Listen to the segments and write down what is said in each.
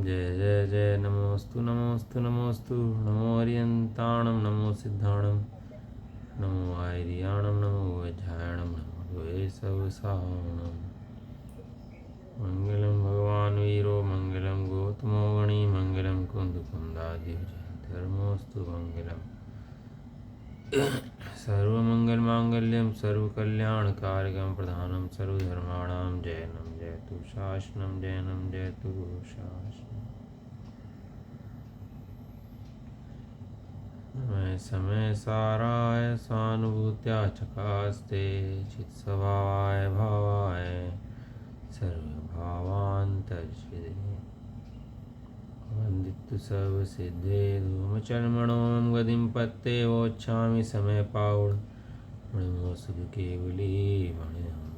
जय जय जय नमोस्तु नमोस्तु नमोस्तु नमो हरियंताणं नमो सिद्धाणं नमो आयर्याणं नमो वैध्यायणं नमो द्वेषवसाणं मंगलम भगवान वीरो मंगलम गौतमो गणी मंगलम कुंदकुंदादिव धर्मोस्तु मंगलम सर्वमंगलमांगल्यं सर्वकल्याणकारकं प्रधानं सर्वधर्माणां जयनं जयतु शासनं जयनं जयतु शासनं। समय समय साराय स्वानुभूत्या चकास्ते चित्स्वभावाय भावाय सर्वभावान्तर्षिते वंदितु सर्वसिद्धे धूमचर्मणों गतिं पत्ते वोच्छामि समय पावुण मणिमो सुख केवली मणिहं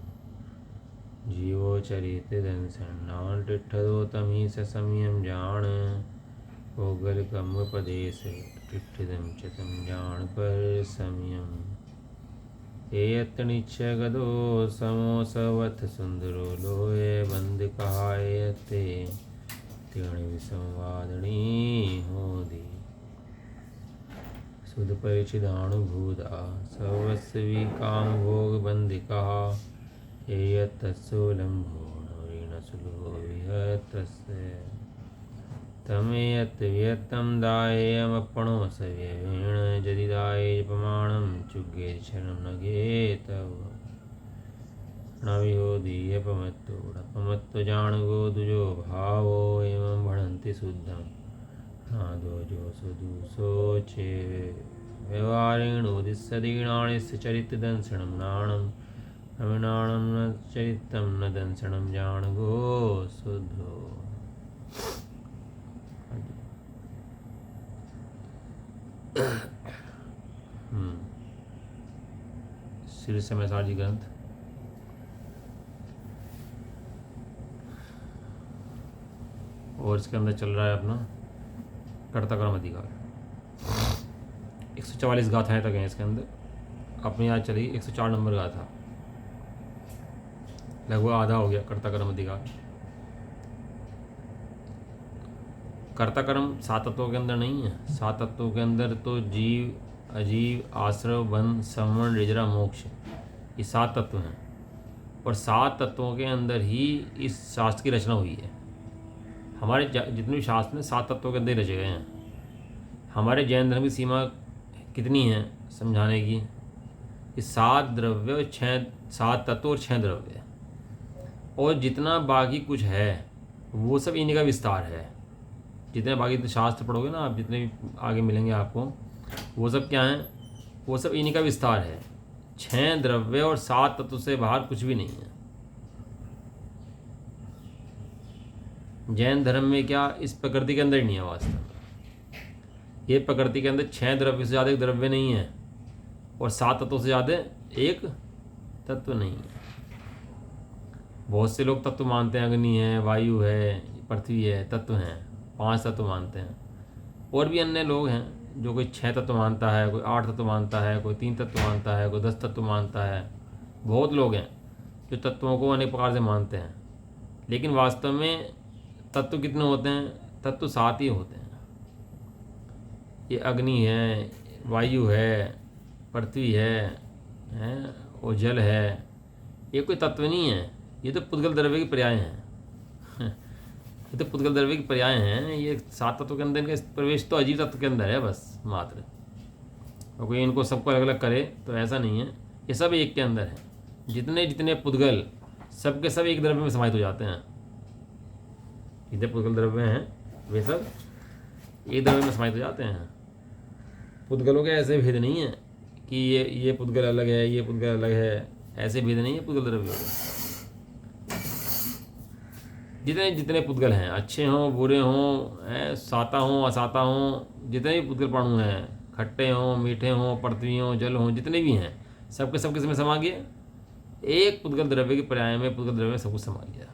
जीवो चरित दंसन्नान टिठ्ठदो तमी ससमयम जान ओगल कम पदेश टिठ्ठदम चतम जान पर समयम एयत गदो समो सवथ सुंदरो लोये बंद कहायते त्रिगुण विसंवादिनी होदी सुध परिचिदानुभूता सर्वस्वी काम भोग बंदिका एयत्तत्सोलंभो नवीनसुलो विहतस्य तमेयत् व्यत्तं दायेयमपणो सव्यवेण जदिदाये प्रमाणं चुग्गे शरणं नगे तव नविहोदीयपमत्तो जाणगो दुजो भावो एवं भणन्ति शुद्धं नादो जो सुदुसोचे व्यवहारेणोदिस्सदीणाणिस्य चरितदंसनं नाणं अविनाणं न चरितं न दंसनं जाणगो शुद्धो। श्री समय सारजी ग्रंथ और इसके अंदर चल रहा है अपना कर्ताकर्म अधिकार। 144 गाथाएं तक हैं इसके अंदर। अपनी आज चली 104 नंबर गाथा, लगभग आधा हो गया कर्ताकर्म अधिकार। कर्ताकर्म 7 तत्वों के अंदर नहीं है। 7 तत्वों के अंदर तो जीव, अजीव, आश्रव, बंध, संवरण, रिजरा, मोक्ष, ये 7 तत्व हैं। और 7 तत्वों के अंदर ही इस शास्त्र की रचना हुई है। हमारे जितने भी शास्त्र हैं 7 तत्वों के अंदर रचे गए हैं। हमारे जैन धर्म की सीमा कितनी है समझाने की? कि 7 द्रव्य और 7 तत्व और 6 द्रव्य, और जितना बाकी कुछ है वो सब इन्हीं का विस्तार है। जितने बाकी शास्त्र पढ़ोगे ना आप, जितने भी आगे मिलेंगे आपको, वो सब क्या हैं? वो सब इन्हीं का विस्तार है। 6 द्रव्य और 7 तत्व से बाहर कुछ भी नहीं है। जैन धर्म में क्या इस प्रकृति के अंदर ही नहीं है वास्तव में। ये प्रकृति के अंदर 6 द्रव्य से ज़्यादा एक द्रव्य नहीं है, और 7 तत्वों से ज़्यादा एक तत्व नहीं है। बहुत से लोग तत्व मानते हैं, अग्नि है, वायु है, पृथ्वी है, तत्व हैं, 5 तत्व मानते हैं। और भी अन्य लोग हैं जो कोई 6 तत्व मानता है, कोई 8 तत्व मानता है, कोई 3 तत्व मानता है, कोई 10 तत्व मानता है। बहुत लोग हैं जो तत्वों को अनेक प्रकार से मानते हैं, लेकिन वास्तव में तत्व कितने होते हैं? तत्व 7 ही होते हैं। ये अग्नि है, वायु है, पृथ्वी है और जल है। ये कोई तत्व नहीं है, ये तो पुद्गल द्रव्य के पर्याय हैं। ये तो पुद्गल द्रव्य के पर्याय हैं। ये 7 तत्व के अंदर इनका प्रवेश तो अजीव तत्व के अंदर है बस मात्र। और कोई इनको सबको अलग अलग करे तो ऐसा नहीं है। ये सब एक के अंदर है। जितने जितने पुद्गल सब के सब एक द्रव्य में समाहित हो जाते हैं। जितने पुद्गल द्रव्य हैं वे सब एक द्रव्य में समाहित हो जाते हैं। पुद्गलों के ऐसे भेद नहीं है कि ये पुद्गल अलग है, ये पुद्गल अलग है, ऐसे भेद नहीं है पुद्गल द्रव्यों के। जितने जितने पुद्गल हैं, अच्छे हों बुरे हों, साता हों असाता हों, जितने भी पुद्गल प्राणु हैं, खट्टे हों मीठे हों, पृथ्वी हों जल हों, जितने भी हैं, सबके सब किस में समा गए? एक पुद्गल द्रव्य के पर्याय में, पुद्गल द्रव्य में सब कुछ समा गया।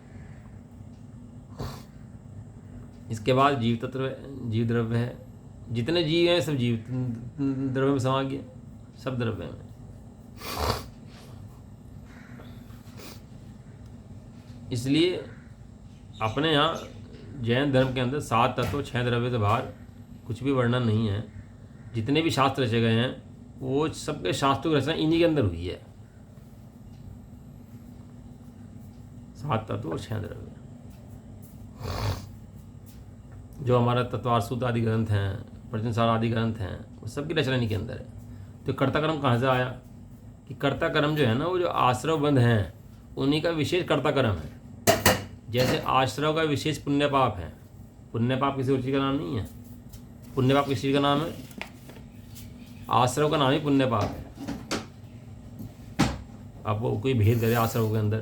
इसके बाद जीव तत्व, जीव द्रव्य है। जितने जीव हैं सब जीव द्रव्य में समा गए, सब द्रव्य में। इसलिए अपने यहाँ जैन धर्म के अंदर 7 तत्व 6 द्रव्य से बाहर कुछ भी वर्णन नहीं है। जितने भी शास्त्र रचे गए हैं वो सबके शास्त्रों की रचना इन्हीं के अंदर हुई है। 7 तत्व और 6 द्रव्य। जो हमारा तत्वार सूत्र आदि ग्रंथ हैं, प्रचनसार आदि ग्रंथ हैं, वो सबकी रचना इन्हीं के अंदर है। तो कर्ता कर्म कहाँ से आया कि कर्ता कर्म जो है ना, वो जो आश्रव बंध हैं उन्हीं का विशेष कर्ता कर्म है। जैसे आश्रव का विशेष पुण्य पाप है। पुण्य पाप किसी और चीज़ का नाम नहीं है। पुण्य पाप किस चीज़ का नाम है? आश्रव का नाम ही पुण्य पाप है। अब वो कोई भेद करे आश्रव के अंदर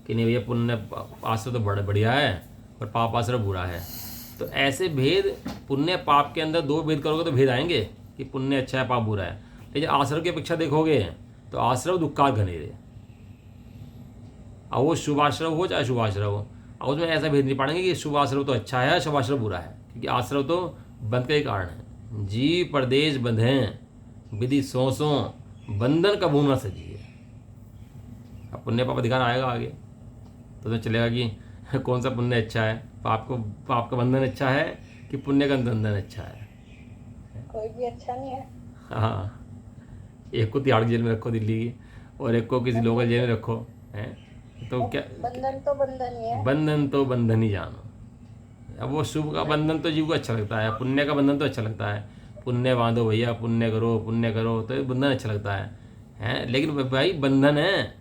कि नहीं भैया पुण्य आश्रव तो बड़ा बढ़िया है और पाप आश्रव बुरा है, तो ऐसे भेद पुण्य पाप के अंदर 2 भेद करोगे तो भेद आएंगे कि पुण्य अच्छा है पाप बुरा है। लेकिन आश्रव की अपेक्षा देखोगे तो आश्रव दुक्कार घनेरे, और वो शुभाश्रव हो चाहे शुभाश्रव हो, और उसमें ऐसा भेद नहीं पाएंगे कि शुभाश्रव तो अच्छा है शुभाश्रव बुरा है, क्योंकि आश्रव तो बंध का ही कारण है। जी प्रदेश बंधें विधि सौ सौ बंधन का भूना सजिए। अब पुण्य पाप अधिकार आएगा आगे तो तुम्हें चलेगा कि कौन सा पुण्य अच्छा है, पाप का बंधन अच्छा है कि पुण्य का बंधन अच्छा है। कोई भी अच्छा नहीं है। हाँ, एक को तिहाड़ जेल में रखो दिल्ली की, और एक को किसी लोकल जेल में रखो, हैं तो क्या बंधन तो बंधन ही है। बंधन तो बंधन ही जानो। अब वो शुभ का बंधन तो जीव को अच्छा लगता है, पुण्य का बंधन तो अच्छा लगता है। पुण्य बांधो भैया, पुण्य करो तो ये बंधन अच्छा लगता है, हैं। लेकिन भाई बंधन है,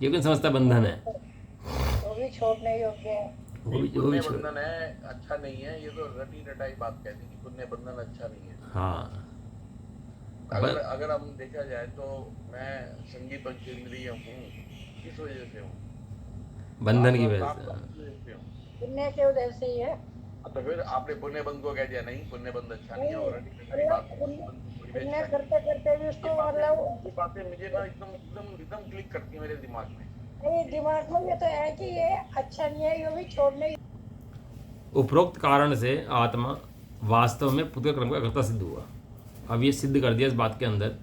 ये कौन समझता बंधन है? वो भी छोड़ने योग्य है। वो भी पुण्य छोड़। बंधन है अच्छा नहीं है, ये तो रटी रटाई बात कहती कि पुण्य बंधन अच्छा नहीं है। हाँ, अगर हम देखा जाए तो मैं संगीत और केंद्रीय हूँ, किस वजह से हूँ? बंधन की आप वजह आप से। किस वजह से हूँ? पुण्य के उदय से ही है। तो फिर आपने पुण्य बंध को कह दिया नहीं, पुण्य बंध अच्छा नहीं है, और रटी रटाई बात पुण्य करते करते भी उसको मतलब ये बातें मुझे ना एकदम एकदम एकदम क्लिक करती है मेरे दिमाग में। नहीं, दिमाग में ये तो है कि ये अच्छा नहीं है, ये भी छोड़ने। उपरोक्त कारण से आत्मा वास्तव में पुत्र क्रम का कर्ता सिद्ध हुआ। अब ये सिद्ध कर दिया इस बात के अंदर।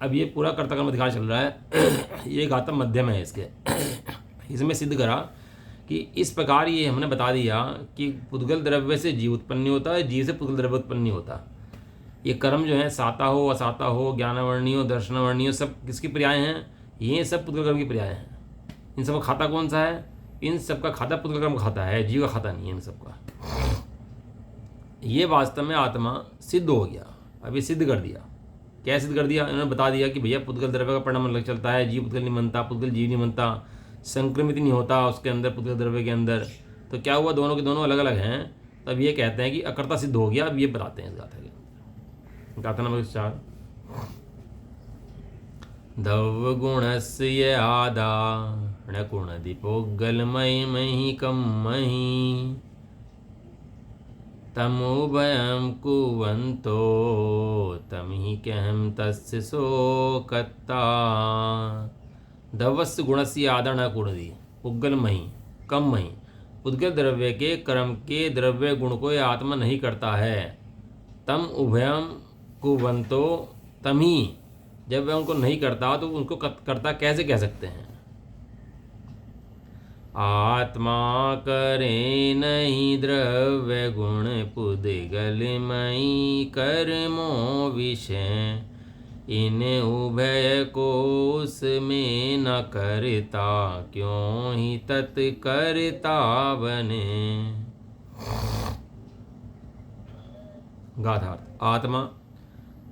अब ये पूरा कर्ता कर्म अधिकार चल रहा है। ये गातम मध्यम है इसके। इसमें सिद्ध करा कि इस प्रकार ये हमने बता दिया कि पुद्गल द्रव्य से जीव उत्पन्न होता है, जीव से पुद्गल द्रव्य उत्पन्न होता। ये कर्म जो है साता हो असाता हो, ज्ञानवर्णीय हो दर्शनवर्णीय हो, सब किसकी पर्याय हैं? ये सब पुद्गल कर्म की पर्याय हैं। इन सबका खाता कौन सा है? इन सबका खाता पुद्गल कर्म खाता है, जीव का खाता नहीं है इन सबका। ये वास्तव में आत्मा सिद्ध हो गया। अब ये सिद्ध कर दिया। क्या सिद्ध कर दिया? इन्होंने बता दिया कि भैया पुद्गल द्रव्य का परिणाम अलग चलता है, जीव पुद्गल नहीं बनता, पुद्गल जीव नहीं बनता, संक्रमित नहीं होता उसके अंदर पुद्गल द्रव्य के अंदर। तो क्या हुआ? दोनों के दोनों अलग अलग हैं। तब ये कहते हैं कि अकर्ता सिद्ध हो गया। अब ये बताते हैं इस गाथा के अंदर। गाथा नंबर 4। दव गुणस्य आदा गुण दीपोगलमय मही कम मही तमुभयं कुवन्तो तमिहि कहम तस्य शोकत्ता। दवस्य गुणस्य आदरण गुणदी पुद्गल मही कम मही। पुद्गल द्रव्य के कर्म के द्रव्य गुण को यह आत्मा नहीं करता है। तम उभयम कुवंतो तमी, जब वह उनको नहीं करता तो उनको करता कैसे कह सकते हैं? आत्मा करे नहीं द्रव्य गुण पुद्गलमयी कर्मो विषय, इन उभय कोश में न करता क्यों ही तत्कर्ता बने। गाथार्थ। आत्मा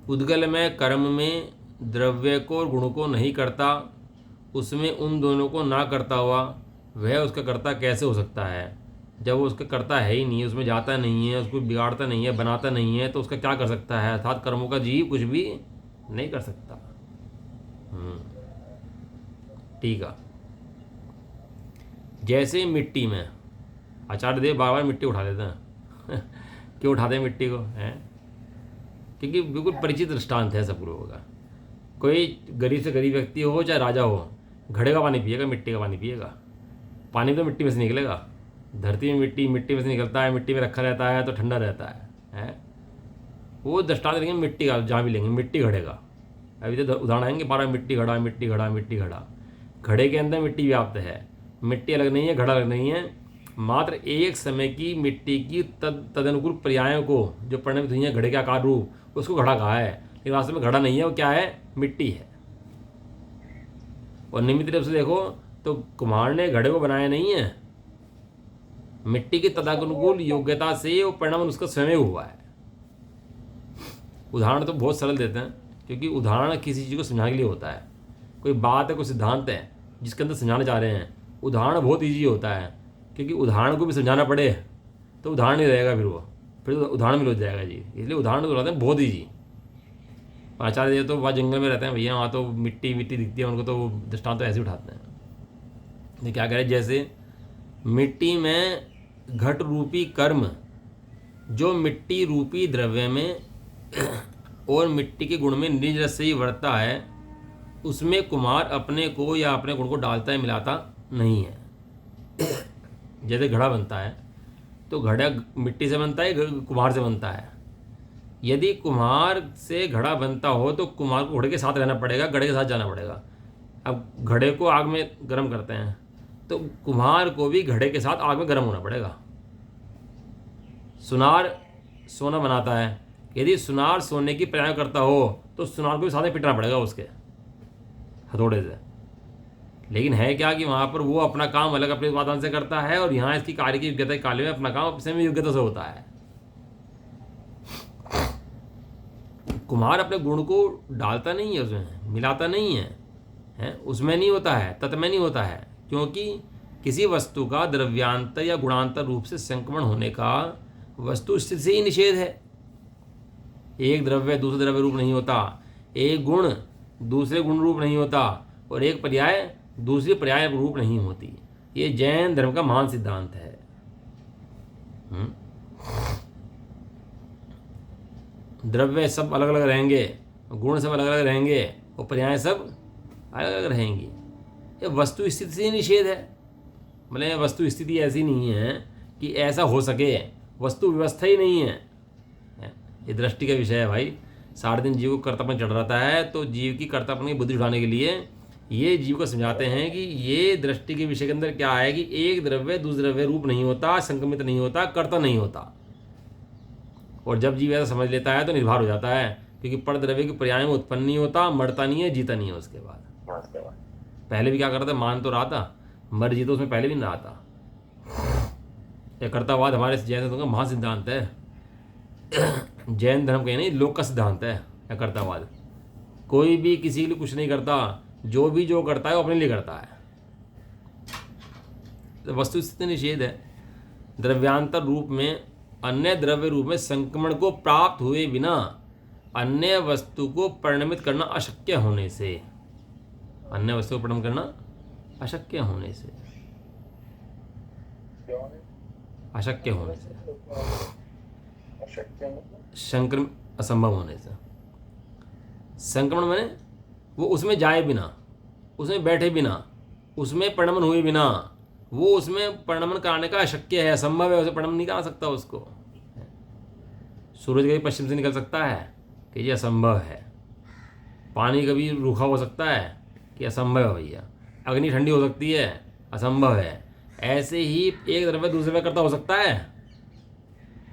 पुद्गल में कर्म में द्रव्य को और गुण को नहीं करता, उसमें उन दोनों को ना करता हुआ वह उसका कर्ता कैसे हो सकता है? जब वो उसका कर्ता है ही नहीं, उसमें जाता नहीं है, उसको बिगाड़ता नहीं है, बनाता नहीं है, तो उसका क्या कर सकता है? अर्थात कर्मों का जीव कुछ भी नहीं कर सकता। ठीक है। जैसे मिट्टी में आचार्य देव बार बार मिट्टी उठा देते हैं। क्यों उठाते हैं मिट्टी को? हैं क्योंकि बिल्कुल परिचित दृष्टांत है सब लोगों का। कोई गरीब से गरीब व्यक्ति हो चाहे राजा हो, घड़े का पानी पिएगा, मिट्टी का पानी पिएगा। पानी तो मिट्टी में से निकलेगा। धरती में मिट्टी में से निकलता है, मिट्टी में रखा रहता है तो ठंडा रहता है, हैं? वो दृष्टांत लेंगे मिट्टी का, जहाँ भी लेंगे मिट्टी घड़े का। अभी तो उदाहरण आएंगे 12 मिट्टी घड़ा मिट्टी घड़ा मिट्टी घड़ा। घड़े के अंदर मिट्टी व्याप्त है, मिट्टी अलग नहीं है, घड़ा अलग नहीं है। मात्र एक समय की मिट्टी की तदनुकूल पर्यायों को जो परिणमित हुई है घड़े के आकार रूप, उसको घड़ा कहा है। लेकिन वास्तव में घड़ा नहीं है, वो क्या है? मिट्टी है। और नियमित रूप से देखो तो कुम्हार ने घड़े को बनाया नहीं है, मिट्टी की तदनुकूल योग्यता से वो परिणाम उसका स्वयं हुआ है। उदाहरण तो बहुत सरल देते हैं, क्योंकि उदाहरण किसी चीज़ को समझाने के लिए होता है। कोई बात है, कोई सिद्धांत है जिसके अंदर समझाना चाह रहे हैं, उदाहरण बहुत ईजी होता है, क्योंकि उदाहरण को भी समझाना पड़े तो उदाहरण नहीं रहेगा, फिर उदाहरण मिल हो जाएगा जी। इसलिए उदाहरण तो रहते हैं बहुत ईजी। आचार्य देव तो वहाँ जंगल में रहते हैं भैया, वहाँ तो मिट्टी मिट्टी दिखती है उनको, तो दृष्टांत तो ऐसे उठाते हैं। ये क्या कह रहे हैं? जैसे मिट्टी में घट रूपी कर्म जो मिट्टी रूपी द्रव्य में और मिट्टी के गुण में निज रस से ही वर्तता है, उसमें कुम्हार अपने को या अपने गुण को डालता है, मिलाता नहीं है। जैसे घड़ा बनता है तो घड़ा मिट्टी से बनता है, कुम्हार से बनता है। यदि कुम्हार से घड़ा बनता हो तो कुम्हार को घड़े के साथ रहना पड़ेगा, घड़े के साथ जाना पड़ेगा। अब घड़े को आग में गर्म करते हैं तो कुम्हार को भी घड़े के साथ आग में गर्म होना पड़ेगा। सुनार सोना बनाता है, यदि सुनार सोने की प्रयास करता हो तो सुनार को भी साथ में पिटना पड़ेगा उसके हथौड़े से। लेकिन है क्या कि वहाँ पर वो अपना काम अलग अपने उत्पादन से करता है, और यहाँ इसकी कार्य की योग्यता काले में अपना काम अपने में योग्यता से होता है। कुम्हार अपने गुण को डालता नहीं है, उसमें मिलाता नहीं है, उसमें नहीं होता है, तत्व में नहीं होता है, क्योंकि किसी वस्तु का द्रव्यांतर या गुणांतर रूप से संक्रमण होने का वस्तु स्थिति से ही निषेध है। एक द्रव्य दूसरे द्रव्य रूप नहीं होता, एक गुण दूसरे गुण रूप नहीं होता, और एक पर्याय दूसरी पर्याय रूप नहीं होती। ये जैन धर्म का महान सिद्धांत है। द्रव्य सब अलग अलग रहेंगे, गुण सब अलग अलग रहेंगे, और पर्याय सब अलग अलग रहेंगी। ये वस्तु स्थिति से ही निषेध है। मतलब वस्तु स्थिति ऐसी नहीं है कि ऐसा हो सके, वस्तु व्यवस्था ही नहीं है। ये दृष्टि का विषय है भाई। सारे दिन जीव को कर्तापन चढ़ रहता है, तो जीव की कर्तापन की बुद्धि उठाने के लिए ये जीव को समझाते हैं कि ये दृष्टि के विषय के अंदर क्या है कि एक द्रव्य दूसरे द्रव्य रूप नहीं होता, संक्रमित नहीं होता, कर्ता नहीं होता। और जब जीव ऐसा समझ लेता है तो निर्भर हो जाता है, क्योंकि पर द्रव्य की पर्याय में उत्पन्न नहीं होता, मरता नहीं है, जीता नहीं है। उसके बाद पहले भी क्या करता था, मान तो रहा था, मर जीतो उसमें पहले भी नहीं रहा था। यह कर्तावाद हमारे जैन धर्म का महान सिद्धांत है। जैन धर्म का नहीं, लोक का सिद्धांत है यह कर्तावाद। कोई भी किसी के लिए कुछ नहीं करता, जो भी जो करता है वो अपने लिए करता है। तो वस्तु स्थिति निषेध है। द्रव्यांतर रूप में अन्य द्रव्य रूप में संक्रमण को प्राप्त हुए बिना अन्य वस्तु को परिणमित करना अशक्य होने से, अन्य वस्तु को परिणमित करना अशक्य होने से, अशक्य होने से, संक्रमण असंभव होने से। संक्रमण माने वो उसमें जाए बिना, उसमें बैठे बिना, उसमें परिणमन हुए बिना, वो उसमें परिणमन कराने का अशक्य है, असंभव है, उसे परिणमन नहीं करा सकता उसको। सूरज कभी पश्चिम से निकल सकता है कि ये असंभव है। पानी कभी रूखा हो सकता है कि असंभव है भैया। अग्नि ठंडी हो सकती है, असंभव है। ऐसे ही एक द्रव्य दूसरे द्रव्य करता हो सकता है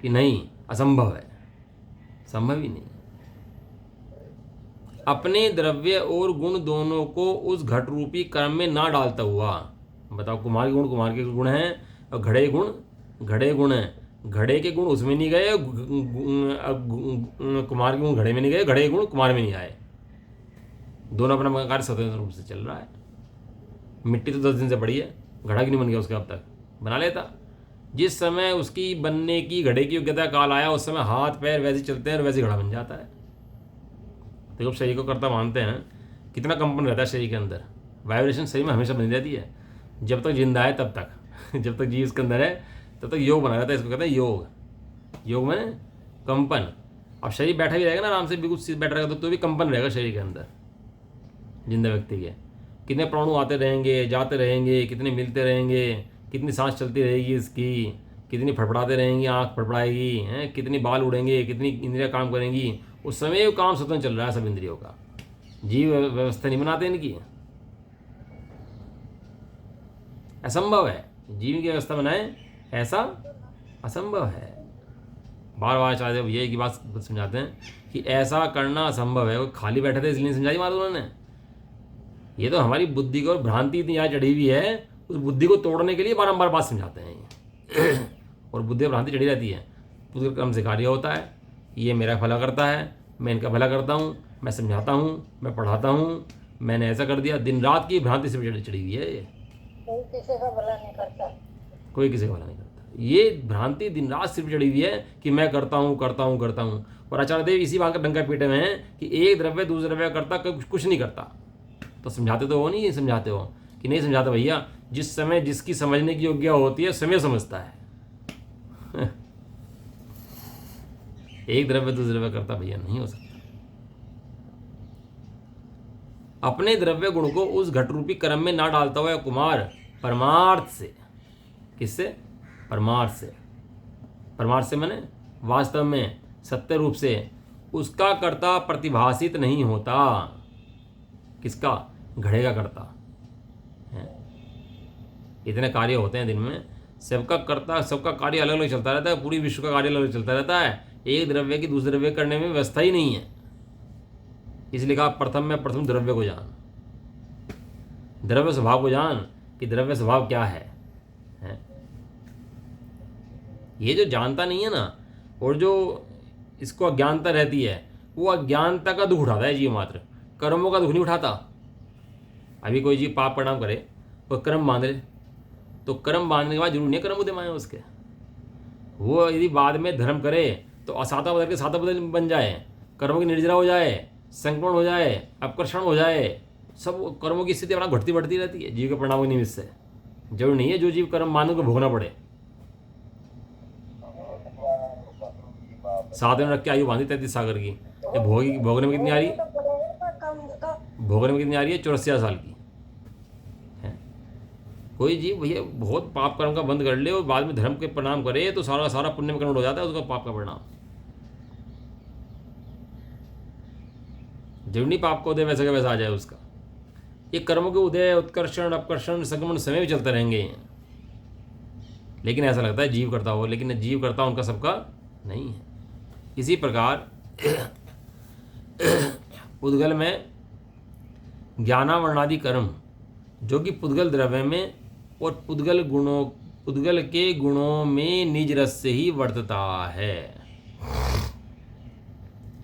कि नहीं, असंभव है, संभव ही नहीं। अपने द्रव्य और गुण दोनों को उस घट रूपी कर्म में ना डालता हुआ, बताओ, कुम्हार के गुण कुम्हार के गुण हैं, और घड़े गुण घड़े गुण हैं। घड़े के गुण उसमें नहीं गए, कुम्हार के गुण घड़े में नहीं गए, घड़े के गुण कुम्हार में नहीं आए। दोनों अपना कार्य स्वतंत्र रूप से चल रहा है। मिट्टी तो 10 दिन से पड़ी है, घड़ा क्यों नहीं बन गया उसका? अब तक बना लेता। जिस समय उसकी बनने की घड़े की योग्यता काल आया, उस समय हाथ पैर वैसे चलते हैं और वैसे घड़ा बन जाता है। देखो, शरीर को कर्ता मानते हैं, कितना कंपन रहता है शरीर के अंदर, वाइब्रेशन शरीर में हमेशा बनी रहती है जब तक जिंदा है तब तक। जब तक जीव इसके अंदर है तब तक योग बना रहता है। इसको कहते हैं योग। योग में कंपन। अब शरीर बैठा भी रहेगा ना आराम से, बिल्कुल सीध बैठा रहेगा तो भी कंपन रहेगा शरीर के अंदर जिंदा व्यक्ति के। कितने प्राणु आते रहेंगे, जाते रहेंगे, कितने मिलते रहेंगे, कितनी सांस चलती रहेगी इसकी, कितनी फड़फड़ाते रहेंगी, आँख फड़फड़ाएगी, हैं, कितनी बाल उड़ेंगे, कितनी इंद्रियाँ काम करेंगी। उस समय वो काम स्वतंत्र चल रहा है सब इंद्रियों का। जीव व्यवस्था नहीं बनाते इनकी, असंभव है। जीव की व्यवस्था बनाए ऐसा असंभव है। बार बार चाहते ये की बात समझाते हैं कि ऐसा करना असंभव है। वो खाली बैठे थे इसलिए समझाई बात उन्होंने। ये तो हमारी बुद्धि को भ्रांति इतनी यहाँ चढ़ी हुई है, उस बुद्धि को तोड़ने के लिए बारंबार बात समझाते हैं ये। और बुद्धि भ्रांति चढ़ी रहती है। पुद्गल क्रम से कार्य होता है, ये मेरा भला करता है, मैं इनका भला करता हूँ, मैं समझाता हूँ, मैं पढ़ाता हूँ, मैंने ऐसा कर दिया। दिन रात की भ्रांति से चढ़ी हुई है ये। कोई किसी का भला नहीं करता। कोई किसी का भला नहीं करता। ये भ्रांति दिन रात सिर्फ चढ़ी हुई है कि मैं करता हूँ करता हूँ करता हूँ। और आचार्य देव इसी बात का डंका पीटे में है कि एक द्रव्य दूसरे द्रव्य करता कुछ नहीं करता। तो समझाते तो हो नहीं, समझाते हो कि नहीं समझाते भैया। जिस समय जिसकी समझने की योग्य होती है समय समझता है। एक द्रव्य दूसरे द्रव्य करता भैया नहीं हो सकता। अपने द्रव्य गुण को उस घट रूपी कर्म में ना डालता हुआ कुमार परमार्थ से, किससे? परमार्थ से। परमार्थ से माने वास्तव में सत्य रूप से उसका कर्ता प्रतिभासित नहीं होता। किसका? घड़े का कर्ता है। इतने कार्य होते हैं दिन में, सबका कर्ता सबका कार्य अलग अलग चलता रहता है। पूरी विश्व का कार्य अलग अलग चलता रहता है। एक द्रव्य की दूसरे द्रव्य करने में व्यवस्था ही नहीं है। इसलिए कहा प्रथम में प्रथम द्रव्य को जान, द्रव्य स्वभाव को जान कि द्रव्य स्वभाव क्या है? ये जो जानता नहीं है ना, और जो इसको अज्ञानता रहती है, वो अज्ञानता का दुख उठाता है जीव मात्र, कर्मों का दुख नहीं उठाता। अभी कोई जीव पाप प्रणाम करे और कर्म बांध ले, तो कर्म बांधने के बाद जरूर नहीं कर्म उदय आए उसके। वो यदि बाद में धर्म करे तो असाता बदल के साता बदल बन जाए, कर्मों की निर्जरा हो जाए, संक्रमण हो जाए, अपकर्षण हो जाए, सब कर्मों की स्थिति अपना घटती बढ़ती रहती है जीव के परिणामों के निमित्त से। जरूर नहीं है जो जीव कर्म मानव को भोगना पड़े। 7 दिन रख के आयु बांधी 33 सागर की। ये भोगने में कितनी आ रही है? भोगने में कितनी आ रही है? 84 साल की है। कोई जीव भैया बहुत पाप कर्म का बंद कर ले और बाद में धर्म के परिणाम करे तो सारा सारा पुण्य में कन्वर्ट हो जाता है उसका पाप का परिणाम। जरूरी पाप का उदय वैसा का वैसा आ जाए उसका। ये कर्मों के उदय उत्कर्षण अपकर्षण संक्रमण समय भी चलते रहेंगे। लेकिन ऐसा लगता है जीव करता हो, लेकिन जीव करता उनका सबका नहीं है। इसी प्रकार पुद्गल में ज्ञानावर्णादि कर्म जो कि पुद्गल द्रव्य में और पुद्गल के गुणों में निज रस से ही वर्तता है।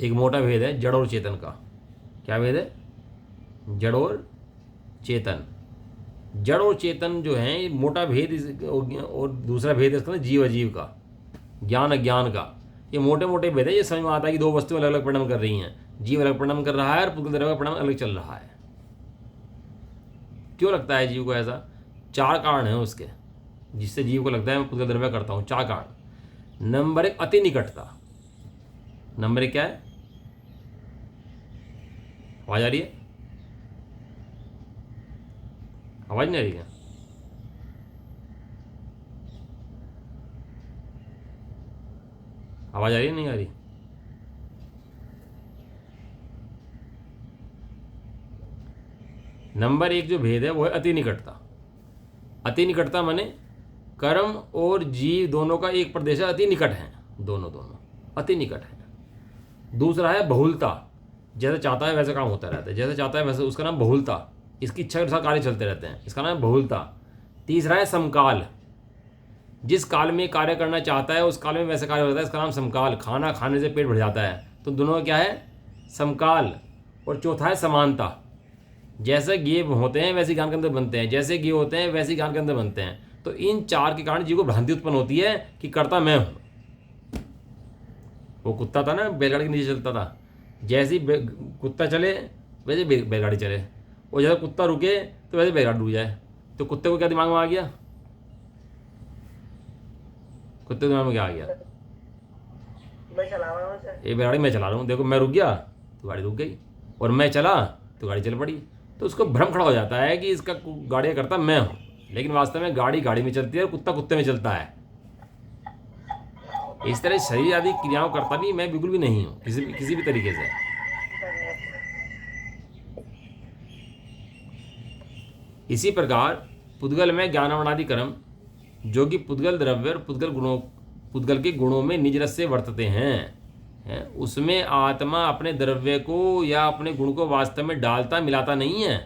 एक मोटा भेद है जड़ और चेतन का। क्या भेद है? जड़ और चेतन। जड़ और चेतन जो है मोटा भेद, और दूसरा भेद है इसका जीव अजीव का, ज्ञान अज्ञान का। ये मोटे मोटे भेद है। ये समझ में आता है कि दो वस्तुएं अलग अलग परिणाम कर रही हैं। जीव अलग परिणाम कर रहा है और पुद्गल द्रव्य का परिणाम अलग चल रहा है। क्यों लगता है जीव को ऐसा? 4 कारण है उसके जिससे जीव को लगता है मैं पुद्गल द्रव्य करता हूँ। 4 कारण। नंबर 1 अति निकटता। नंबर 1 क्या है? आवाज आ रही है? आवाज नहीं आ रही क्या? आवाज आ रही है नहीं आ रही? नंबर 1 जो भेद है वो है अति निकटता। अति निकटता माने कर्म और जीव दोनों का एक प्रदेश है, अति निकट है, दोनों अति निकट है। दूसरा है बहुलता। जैसे चाहता है वैसे काम होता रहता है, जैसे चाहता है वैसे, उसका नाम बहुलता। इसकी इच्छा के अनुसार कार्य चलते रहते हैं, इसका नाम है बहुलता। तीसरा है समकाल। जिस काल में कार्य करना चाहता है उस काल में वैसे कार्य होता है, इसका नाम समकाल। खाना खाने से पेट भर जाता है, तो दोनों का क्या है? समकाल। और चौथा है समानता। जैसे गेव होते हैं वैसे ज्ञान के अंदर बनते हैं, जैसे गेव होते हैं वैसे ज्ञान के अंदर बनते हैं। तो इन 4 के कारण जीव को भ्रांति उत्पन्न होती है कि करता मैं हूँ। वो कुत्ता था ना, बैलगाड़ी के नीचे चलता था, जैसे ही कुत्ता चले वैसे बैलगाड़ी चले, और जैसे कुत्ता रुके तो वैसे बैलगाड़ी रुक जाए। तो कुत्ते को क्या दिमाग में आ गया? कुत्ते दिमाग में क्या आ गया? मैं चला रहा हूँ। ये बैलगाड़ी मैं चला रहा हूँ, देखो मैं रुक गया तो गाड़ी रुक गई, और मैं चला तो गाड़ी चल पड़ी। तो उसको भ्रम खड़ा हो जाता है कि इसका गाड़ी करता मैं हूँ, लेकिन वास्तव में गाड़ी गाड़ी में चलती है और कुत्ता कुत्ते में चलता है। इस तरह शरीर आदि क्रियाओं करता भी मैं बिल्कुल भी नहीं हूँ किसी भी तरीके से। इसी प्रकार पुद्गल में ज्ञानावर्णादि कर्म जो कि पुद्गल द्रव्य और पुद्गल के गुणों में निज रस से वर्तते हैं, उसमें आत्मा अपने द्रव्य को या अपने गुण को वास्तव में डालता मिलाता नहीं है।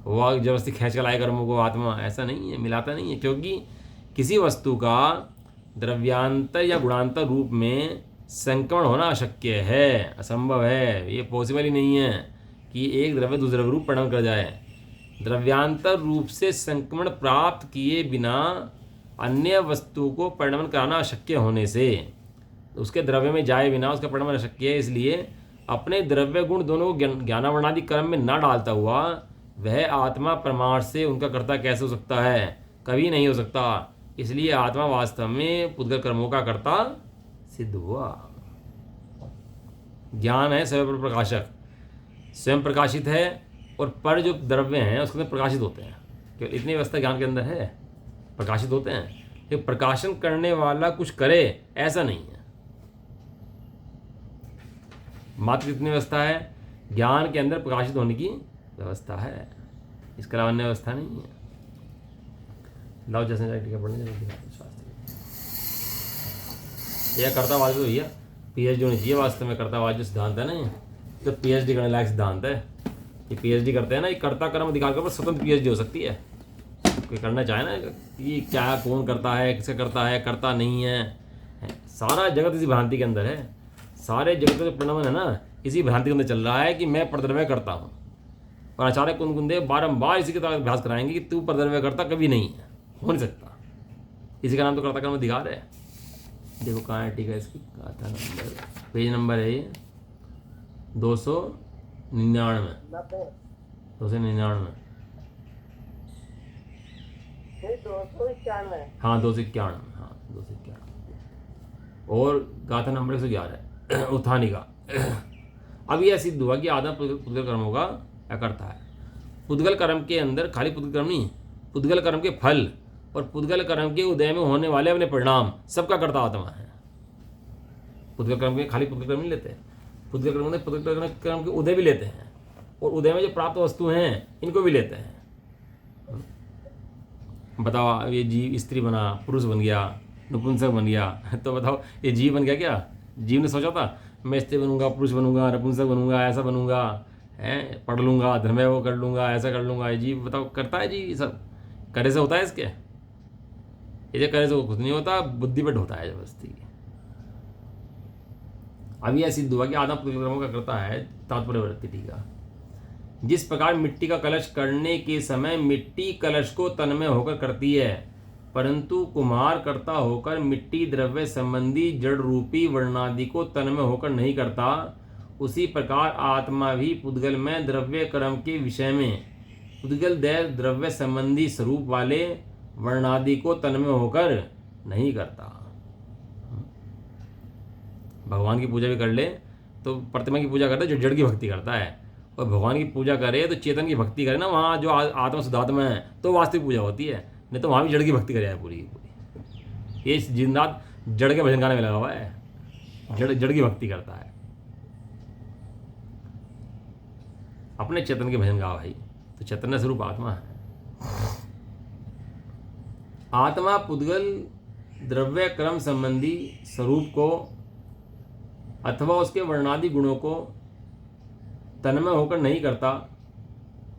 वो जबरदस्ती खींच कर लाए कर्मों को आत्मा, ऐसा नहीं है, मिलाता नहीं है। क्योंकि किसी वस्तु का द्रव्यांतर या गुणांतर रूप में संक्रमण होना अशक्य है, असंभव है। ये पॉसिबल ही नहीं है कि एक द्रव्य दूसरे रूप परिणाम कर जाए। द्रव्यांतर रूप से संक्रमण प्राप्त किए बिना अन्य वस्तु को परिणमन कराना अशक्य होने से, उसके द्रव्य में जाए बिना उसका परिणमन अशक्य है। इसलिए अपने द्रव्य गुण दोनों को ज्ञानावर्णादि कर्म में न डालता हुआ वह आत्मा प्रमाण से उनका कर्ता कैसे हो सकता है? कभी नहीं हो सकता। इसलिए आत्मा वास्तव में पुद्गल कर्मों का कर्ता सिद्ध हुआ। ज्ञान है स्वयं प्रकाशक, स्वयं प्रकाशित है, और पर जो द्रव्य हैं उसके अंदर प्रकाशित होते हैं। केवल इतनी व्यवस्था ज्ञान के अंदर है, प्रकाशित होते हैं। लेकिन प्रकाशन करने वाला कुछ करे ऐसा नहीं है। मात्र कितनी व्यवस्था है? ज्ञान के अंदर प्रकाशित होने की व्यवस्था है, इसके अलावा अन्य व्यवस्था नहीं है। लाओ जैसे टीका पढ़ने यह कर्तावाद तो भैया पीएचडी होनी चाहिए। वास्तव में कर्तावाद जो सिद्धांत है ना, ये तो पीएचडी करने लायक सिद्धांत है। ये पीएचडी करते हैं ना, ये कर्ता कर्म अधिकार के ऊपर स्वतंत्र पीएचडी हो सकती है। कोई करना चाहे ना कि क्या कौन करता है, किसे करता है, करता नहीं है, सारा जगत इसी भ्रांति के अंदर है। सारे जगत का जो परिणाम है ना, इसी भ्रांति के अंदर चल रहा है कि मैं परद्रव्य करता हूँ। और आचार्य कुंदेव बारंबार इसी के तरह अभ्यास कराएंगे कि तू परद्रव्य करता कभी नहीं है, हो नहीं सकता। इसी का नाम तो कर्ता कर्म अधिकार है। देखो कहाँ है, ठीक है, इसकी गाथा नंबर, पेज नंबर है ये 299। 299 हाँ 291, हाँ 291। और गाथा नंबर 111 उत्थानी का। अब यह सिद्ध हुआ कि आदम पुद्गल कर्मों का करता है। पुद्गल कर्म के अंदर खाली पुद्गल कर्म नहीं, पुद्गल कर्म के फल और पुद्गल कर्म के उदय में होने वाले अपने परिणाम सबका कर्ता आत्मा है। पुद्गल कर्म के खाली पुद्गल कर्म नहीं लेते, पुद्गल कर्म के उदय भी लेते हैं, और उदय में जो प्राप्त वस्तु हैं इनको भी लेते हैं। बताओ, ये जीव स्त्री बना, पुरुष बन गया, नपुंसक बन गया, तो बताओ ये जीव बन गया क्या? जीव ने सोचा था मैं स्त्री बनूंगा, पुरुष बनूंगा, नपुंसक बनूंगा, ऐसा बनूंगा, है पढ़ लूंगा, धर्म वो कर लूंगा, ऐसा कर लूंगा। ये जीव बताओ करता है? जी सब करे से होता है इसके? ये करे से कुछ नहीं होता, बुद्धि पर होता है जबरदस्ती। अब यह सिद्ध हुआ कि आदम पुद्गल कर्मों का करता है। तात्पर्य वृत्ति टीका। जिस प्रकार मिट्टी का कलश करने के समय मिट्टी कलश को तन में होकर करती है, परंतु कुम्हार करता होकर मिट्टी द्रव्य संबंधी जड़ रूपी वर्णादि को तन में होकर नहीं करता, उसी प्रकार आत्मा भी पुद्गल में द्रव्य कर्म के विषय में पुद्गल द्रव्य संबंधी स्वरूप वाले वर्णादि को तन में होकर नहीं करता। भगवान की पूजा भी कर ले तो प्रतिमा की पूजा करता है जो जड़ की भक्ति करता है, और भगवान की पूजा करे तो चेतन की भक्ति करे ना, वहाँ जो आत्मा शुद्धात्मा है तो वास्तविक पूजा होती है। नहीं तो वहाँ भी जड़ की भक्ति करे पूरी की पूरी। ये जिंदात जड़ के भजन गाने में लगा हुआ है, जड़ की भक्ति करता है। अपने चेतन के भजन गाओ भाई, तो चैतन्य स्वरूप आत्मा है। आत्मा पुद्गल द्रव्य क्रम संबंधी स्वरूप को अथवा उसके वर्णादि गुणों को तन्मय होकर नहीं करता,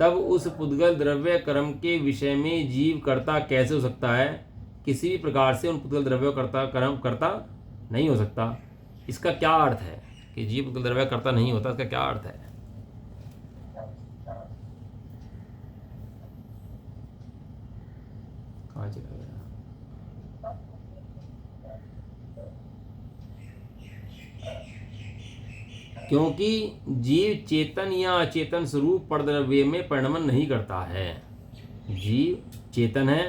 तब उस पुद्गल द्रव्य कर्म के विषय में जीव कर्ता कैसे हो सकता है? किसी भी प्रकार से उन पुद्गल द्रव्य कर्म करता नहीं हो सकता। इसका क्या अर्थ है कि जीव पुद्गल द्रव्य कर्ता नहीं होता? इसका क्या अर्थ है? कहाँ चला गया? क्योंकि जीव चेतन या अचेतन स्वरूप परद्रव्य में परिणमन नहीं करता है। जीव चेतन है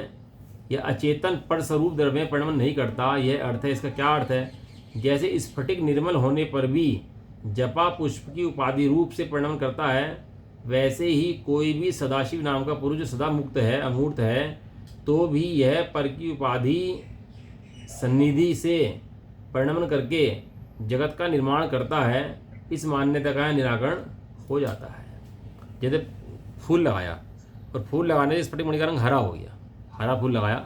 या अचेतन पर स्वरूप द्रव्य में परिणमन नहीं करता, यह अर्थ है। इसका क्या अर्थ है? जैसे स्फटिक निर्मल होने पर भी जपा पुष्प की उपाधि रूप से परिणमन करता है, वैसे ही कोई भी सदाशिव नाम का पुरुष जो सदा मुक्त है, अमूर्त है, तो भी यह पर की उपाधि सन्निधि से परिणमन करके जगत का निर्माण करता है। इस मान्यता का निराकरण हो जाता है। जैसे फूल लगाया और फूल लगाने से स्फटिक मणि का रंग हरा हो गया, हरा फूल लगाया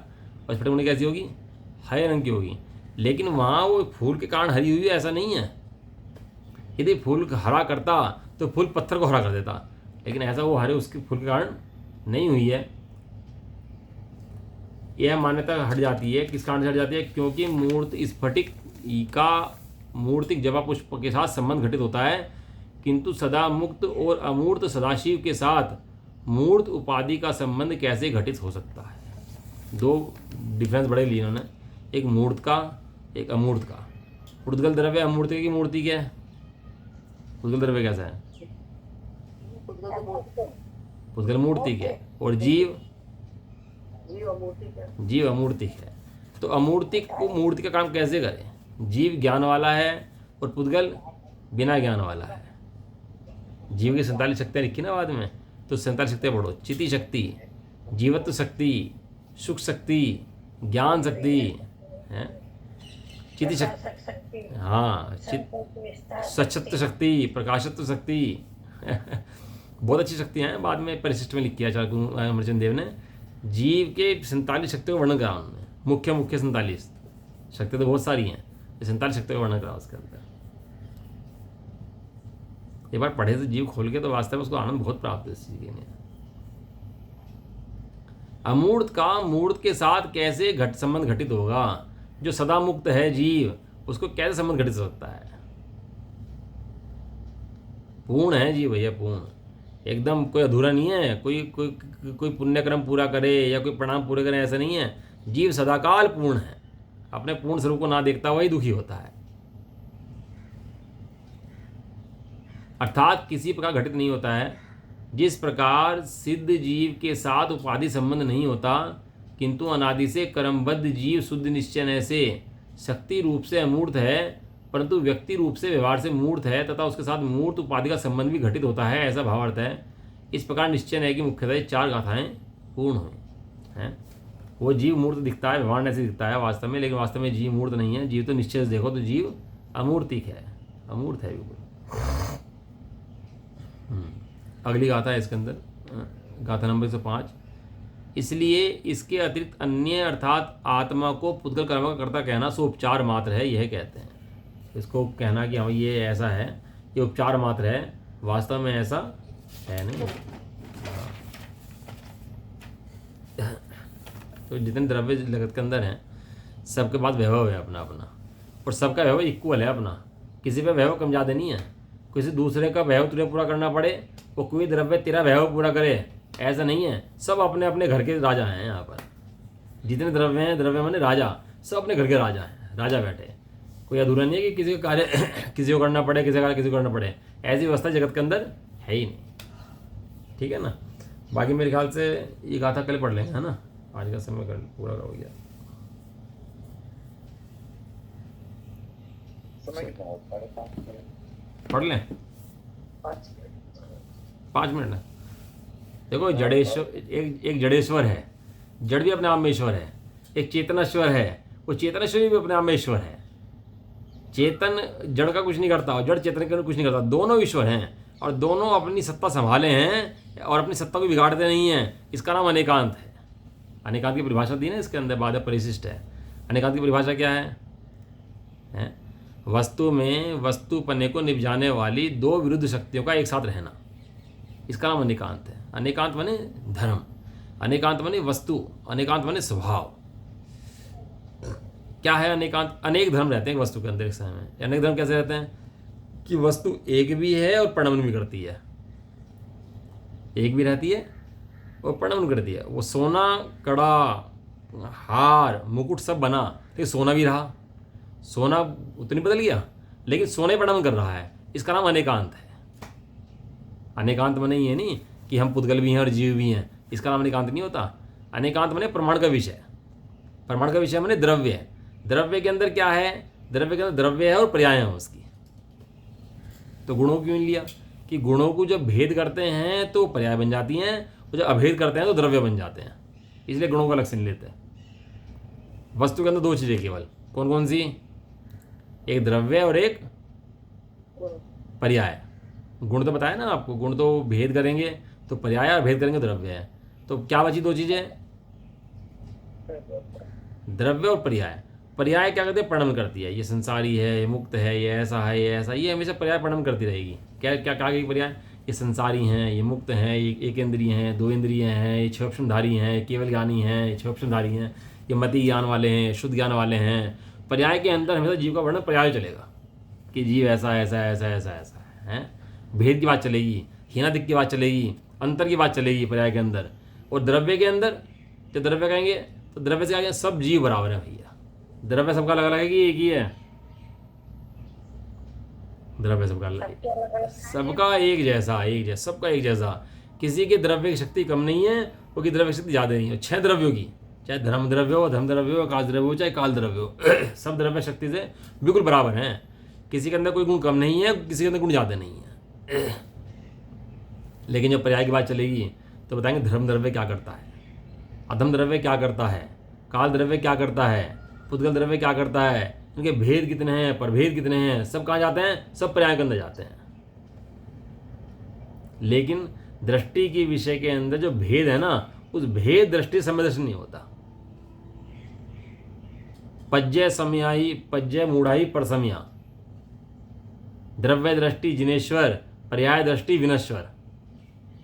और स्फटिक मणि कैसी होगी, हरे रंग की होगी, लेकिन वहाँ वो फूल के कारण हरी हुई है ऐसा नहीं है। यदि फूल हरा करता तो फूल पत्थर को हरा कर देता, लेकिन ऐसा वो हरे उसके फूल के कारण नहीं हुई है। यह मान्यता हट जाती है, किस कारण से हट जाती है, क्योंकि मूर्त स्फटिक का मूर्तिक जपा पुष्प के साथ संबंध घटित होता है, किंतु सदा मुक्त और अमूर्त सदाशिव के साथ मूर्त उपाधि का संबंध कैसे घटित हो सकता है। दो डिफरेंस बड़े लिए उन्होंने, एक मूर्त का एक अमूर्त का। पुद्गल द्रव्य अमूर्त की मूर्ति क्या है, पुद्गल द्रव्य कैसा है, पुद्गल मूर्ति के, और जीव जीव अमूर्तिक है। तो अमूर्तिक को मूर्ति का काम कैसे करें, जीव ज्ञान वाला है और पुद्गल बिना ज्ञान वाला है। जीव की 47 शक्तियाँ लिखी ना बाद में, तो 47 शक्तियाँ पढ़ो, चिति शक्ति, जीवत्व शक्ति, सुख शक्ति, ज्ञान शक्ति है, चिति शक्ति, हाँ, सचत्व शक्ति, प्रकाशत्व शक्ति बहुत अच्छी शक्तियाँ हैं, बाद में परिशिष्ट में लिख किया आचार्य अमरचंद देव ने। जीव के 47 शक्तियों का वर्णन करा उन्होंने, मुख्य 47 शक्ति तो बहुत सारी हैं, 47 शक्तियों का वर्णन करा उसके अंदर। एक बार पढ़े तो जीव खोल के तो वास्तव में उसको आनंद बहुत प्राप्त है इस चीज के। अमूर्त का मूर्त के साथ कैसे संबंध घटित होगा, जो सदा मुक्त है जीव, उसको कैसे संबंध घटित हो सकता है। पूर्ण है जीव भैया, पूर्ण एकदम, कोई अधूरा नहीं है, कोई पुण्यक्रम पूरा करे या कोई प्रणाम पूरे करे ऐसा नहीं है। जीव सदाकाल पूर्ण है, अपने पूर्ण स्वरूप को ना देखता वही दुखी होता है, अर्थात किसी प्रकार घटित नहीं होता है। जिस प्रकार सिद्ध जीव के साथ उपाधि संबंध नहीं होता, किंतु अनादि से कर्मबद्ध जीव शुद्ध निश्चय से शक्ति रूप से अमूर्त है, परंतु व्यक्ति रूप से व्यवहार से मूर्त है, तथा उसके साथ मूर्त उपाधि का संबंध भी घटित होता है, ऐसा भावार्थ है। इस प्रकार निश्चय है कि मुख्यतः 4 गाथाएं पूर्ण हुई हैं। वो जीव मूर्त दिखता है, व्यवहार ऐसे दिखता है वास्तव में, लेकिन वास्तव में जीव मूर्त नहीं है। जीव तो निश्चय से देखो तो जीव अमूर्तिक है, अमूर्त है बिल्कुल। अगली गाथा है इसके अंदर, गाथा नंबर 105। इसलिए इसके अतिरिक्त अन्य अर्थात आत्मा को पुद्गल कर्म का कर्ता कहना सो उपचार मात्र है, यह कहते हैं। इसको कहना कि हाँ ये ऐसा है, ये उपचार मात्र है, वास्तव में ऐसा है नहीं। तो जितने द्रव्य जगत के अंदर हैं सबके पास वैभव है अपना अपना, और सबका वैभव इक्वल है अपना, किसी पे वैभव कम ज़्यादा नहीं है। किसी दूसरे का वैभव तुझे पूरा करना पड़े, वो कोई द्रव्य तेरा वैभव पूरा करे ऐसा नहीं है। सब अपने अपने घर के राजा हैं यहाँ पर, जितने द्रव्य हैं, द्रव्य माने राजा, सब अपने घर के राजा हैं, राजा बैठे। कोई अधूरा नहीं है कि किसी का कार्य किसी को करना पड़े, किसी का कार्य किसी को करना पड़े, ऐसी व्यवस्था जगत के अंदर है ही नहीं। ठीक है ना। बाकी मेरे ख्याल से ये गाथा कल पढ़ लेंगे, है ना, आज का समय कल पूरा हो गया। पढ़ लें 5 मिनट। देखो जड़ेश्वर, एक जड़ेश्वर है, जड़ भी अपने आप में ईश्वर है। एक चेतनेश्वर है, वो चेतनेश्वर भी अपने आप में ईश्वर है। चेतन जड़ का कुछ नहीं करता और जड़ चेतन का कुछ नहीं करता, दोनों ईश्वर हैं और दोनों अपनी सत्ता संभाले हैं और अपनी सत्ता को बिगाड़ते नहीं हैं। इसका नाम अनेकांत है। अनेकांत की परिभाषा दी ना इसके अंदर, बाद परिशिष्ट है। अनेकांत की परिभाषा क्या है? वस्तु में वस्तुपने को निभाने वाली 2 विरुद्ध शक्तियों का एक साथ रहना, इसका नाम अनेकांत है। अनेकांत माने धर्म, अनेकांत माने वस्तु, अनेकांत माने स्वभाव। क्या है अनेकांत? अनेक धर्म रहते हैं वस्तु के अंदर एक समय में। अनेक धर्म कैसे रहते हैं कि वस्तु एक भी है और प्रणमन भी करती है, एक भी रहती है और प्रणमन करती है। वो सोना, कड़ा, हार, मुकुट सब बना, लेकिन सोना भी रहा, सोना उतनी बदल गया लेकिन सोने प्रणमन कर रहा है, इसका नाम अनेकांत है। अनेकांत माने ये नहीं कि हम पुद्गल भी हैं और जीव भी हैं, इसका नाम अनेकांत नहीं होता। अनेकांत माने प्रमाण का विषय, प्रमाण का विषय माने द्रव्य है। द्रव्य के अंदर क्या है? द्रव्य के अंदर द्रव्य है और पर्याय है उसकी। तो गुणों क्यों लिया कि गुणों को जब भेद करते हैं तो पर्याय बन जाती हैं, और जब अभेद करते हैं तो द्रव्य बन जाते हैं, इसलिए गुणों को अलग से नहीं लेते हैं। वस्तु के अंदर 2 चीज़ें केवल, कौन कौन सी? एक द्रव्य और एक पर्याय। गुण तो बताया ना आपको, गुण तो भेद करेंगे तो पर्याय, और भेद करेंगे द्रव्य है। तो क्या बची 2 चीज़ें? द्रव्य और पर्याय। पर्याय क्या करते हैं? प्रणम करती है, ये संसारी है, ये मुक्त है, ये ऐसा है, ये ऐसा, ये हमेशा पर्याय प्रणम करती रहेगी। क्या क्या कहा गया पर्याय? ये संसारी हैं, ये मुक्त हैं, ये एक इंद्रिय हैं, दो इंद्रिय हैं, ये क्षोभधारी हैं, केवल ज्ञानी हैं, ये क्षोभधारी हैं, ये मति ज्ञान वाले हैं, शुद्ध ज्ञान वाले हैं। पर्याय के अंदर हमेशा जीव का वर्णन पर्याय चलेगा कि जीव ऐसा ऐसा ऐसा ऐसा ऐसा है। भेद की बात चलेगी, हीनादिक की बात चलेगी, अंतर की बात चलेगी पर्याय के अंदर। और द्रव्य के अंदर जब द्रव्य कहेंगे तो द्रव्य से आगे सब जीव बराबर है भैया। द्रव्य सबका अलग अलग है कि एक ही है? द्रव्य सबका अलग, सबका एक जैसा, एक जैसा, सबका एक जैसा। किसी के द्रव्य की शक्ति कम नहीं है, वो की द्रव्य की शक्ति ज़्यादा नहीं है। 6 द्रव्यों की, चाहे धर्म द्रव्य हो, धर्म द्रव्य हो, काल द्रव्य हो, चाहे काल द्रव्य हो, सब द्रव्य शक्ति से बिल्कुल बराबर हैं। किसी के अंदर कोई गुण कम नहीं है, किसी के अंदर गुण ज़्यादा नहीं है। लेकिन जब पर्याय की बात चलेगी तो बताएंगे धर्म द्रव्य क्या करता है, अधम द्रव्य क्या करता है, काल द्रव्य क्या करता है, पुद्गल द्रव्य क्या करता है, इनके भेद कितने हैं, प्रभेद कितने हैं, सब कहाँ जाते हैं? सब पर्याय के अंदर जाते हैं। लेकिन दृष्टि की विषय के अंदर जो भेद है ना, उस भेद दृष्टि समय दर्शन नहीं होता। पज्जय समयाई, पज्जय मूढ़ाई परसमया, द्रव्य दृष्टि जिनेश्वर, पर्याय दृष्टि विनश्वर।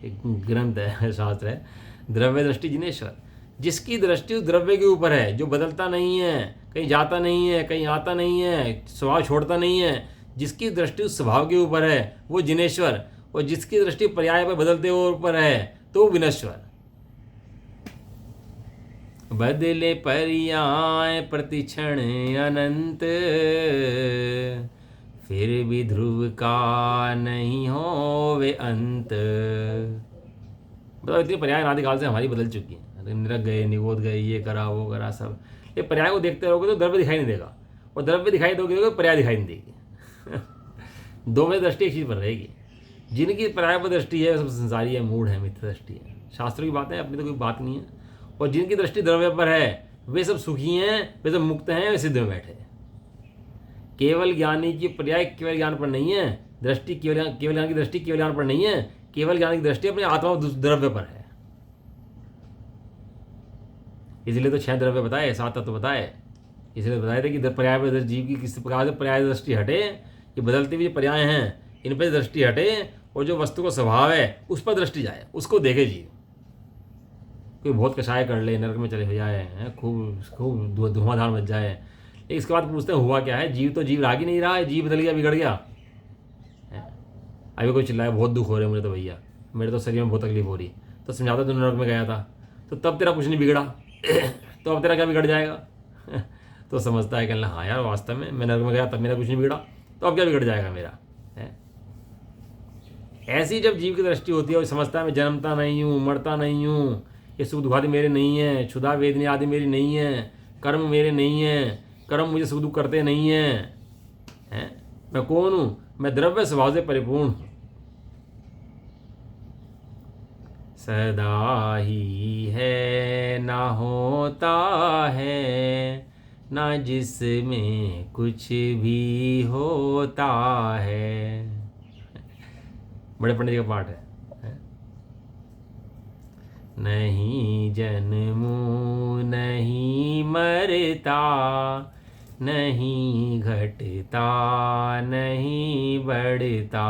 एक ग्रंथ है, शास्त्र है, द्रव्य दृष्टि जिनेश्वर। जिसकी दृष्टि उस द्रव्य के ऊपर है, जो बदलता नहीं है, कहीं जाता नहीं है, कहीं आता नहीं है, स्वभाव छोड़ता नहीं है, जिसकी दृष्टि उस स्वभाव के ऊपर है वो जिनेश्वर। और जिसकी दृष्टि पर्याय पर बदलते हुए ऊपर है तो वो विनश्वर। बदले पर्याय प्रतिक्षण अनंत, फिर भी ध्रुव का नहीं हो वे अंत। बताओ, इतनी पर्याय अनादिकाल से हमारी बदल चुकी है। निरख गए, निगोद गए, ये करा वो करा सब। ये पर्याय को देखते रहोगे तो द्रव्य दिखाई नहीं देगा, और द्रव्य दिखाई दोगे तो पर्याय दिखाई नहीं देगी। दो में दृष्टि एक चीज़ पर रहेगी। जिनकी पर्याय पर दृष्टि है सब संसारी है, मूढ़ है, मिथ्या दृष्टि है, शास्त्रों की बात है, अपनी तो कोई बात नहीं है। और जिनकी दृष्टि द्रव्य पर है वे सब सुखी हैं, वे सब मुक्त हैं, वे सिद्ध में बैठे हैं। केवल ज्ञानी की पर्याय केवल ज्ञान पर नहीं है, दृष्टि केवल ज्ञान की दृष्टि केवल ज्ञान पर नहीं है, केवल ज्ञान की दृष्टि अपने आत्मा द्रव्य पर है। इसलिए तो 6 द्रव्य बताए, 7 तत्व बताए। इसलिए बताए थे कि पर्याय पर जीव की किस प्रकार से पर्याय दृष्टि हटे, ये बदलते हुए पर्याय हैं इन पर दृष्टि हटे, और जो वस्तु का स्वभाव है उस पर दृष्टि जाए, उसको देखे जीव। कोई बहुत कषाय कर ले, नरक में चले जाए, खूब खूब धुआंधार मच जाए, लेकिन इसके बाद पूछते हैं हुआ क्या है? जीव तो जीव राग ही नहीं रहा है, जीव बदल गया, बिगड़ गया। अभी कोई चिल्लाया बहुत दुख हो रहा है मुझे तो भैया, मेरे तो शरीर में बहुत तकलीफ हो रही, तो समझाता तू नरक में गया था तो तब तेरा कुछ नहीं बिगड़ा, तो अब तेरा क्या बिगड़ जाएगा? तो समझता है कि हाँ यार वास्तव में मैं नरक में गया तब मेरा कुछ नहीं बिगड़ा, तो अब क्या बिगड़ जाएगा मेरा? है ऐसी जब जीव की दृष्टि होती है, वो समझता है मैं जन्मता नहीं हूँ, मरता नहीं हूँ, ये सुख दुख आदि मेरे नहीं है, क्षुधा वेदनी आदि मेरी नहीं है, कर्म मेरे नहीं है, कर्म मुझे सुख दुख करते नहीं हैं। मैं कौन हूँ? मैं द्रव्य स्वभाव से परिपूर्ण हूँ। सदा ही है ना होता है, ना जिसमें कुछ भी होता है। बड़े पंडित जी का पाठ है। नहीं जन्मू नहीं मरता, नहीं घटता नहीं बढ़ता।